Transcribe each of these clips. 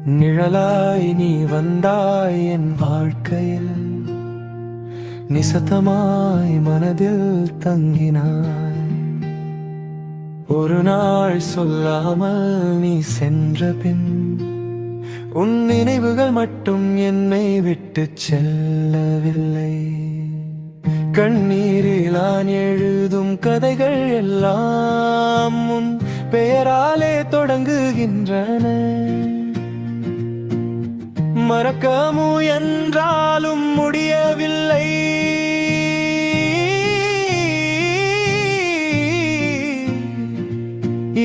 நிழலாய் நீ வந்தாய் என் வாழ்க்கையில், நிசத்தமாய் மனதில் தங்கினாய். ஒரு நாள் சொல்லாமல் நீ சென்ற பின் உன் நினைவுகள் மட்டும் என்னை விட்டு செல்லவில்லை. கண்ணீரில் நான் எழுதும் கதைகள் எல்லாம் உன் பெயராலே தொடங்குகின்றன. மறக்க முயன்றாலும் முடியவில்லை.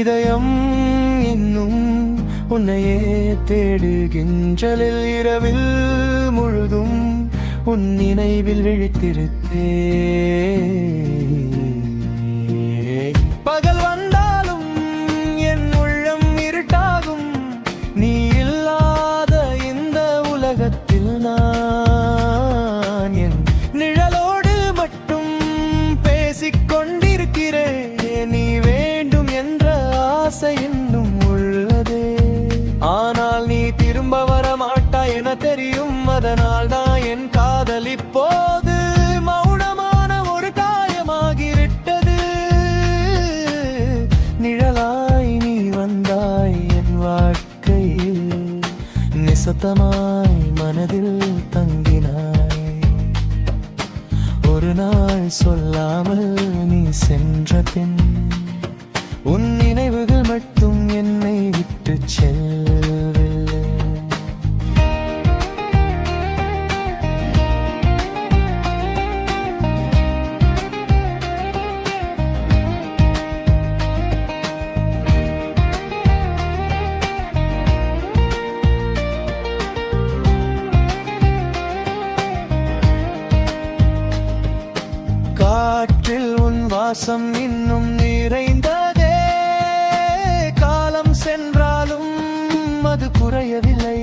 இதயம் இன்னும் உன்னையே தேடுகின்றலில், இரவில் முழுதும் உன் நினைவில் விழித்திருத்தே. பகல் வந்தாலும் என் உள்ளம் இருட்டாகும். நீ இல்லாத இந்த உலகத்தில் நான் என் நிழலோடு மட்டும் பேசிக்கொண்டிருக்கிறேன். நீ வேண்டும் என்ற ஆசை இன்னும் உள்ளதே. ஆனால் நீ திரும்ப வர மாட்டாய் என தெரியும். அதனால் தான் என் காதல் இப்போது மௌனமான ஒரு காயமாகிவிட்டது. நிழலாய் நீ வந்தாய் என் வாழ்க்கையில், நிசத்தமாய் மனதில் தங்கினாய். ஒரு நாள் சொல்லாமல் நீ சென்ற பின் உன் நினைவுகள் மட்டும் என்னை விட்டு செல்லவில்லை. காற்றில் உன் வாசம் இன்னும் நிறைந்ததே. காலம் சென்றாலும் அது குறையவில்லை.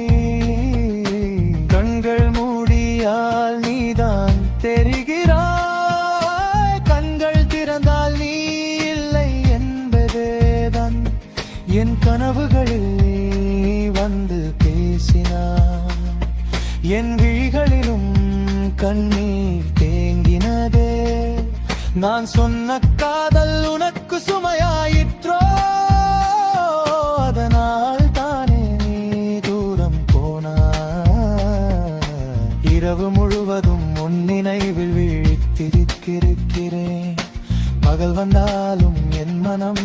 கண்கள் மூடியால் நீதான் தெரிகிறாய். கண்கள் திறந்தால் நீ இல்லை என்பதேதான். என் கனவுகளில் நீ வந்து பேசினாய். என் விழிகளிலும் கண்ணீர் தேங்கினதே. நான் சொன்ன காதல் உனக்கு சுமையாயிற்றோ? அதனால் தானே நீ தூரம் போனாய். இரவு முழுவதும் உன் நினைவில் விழித்திருக்கிறேன். பகல் வந்தாலும் என் மனம்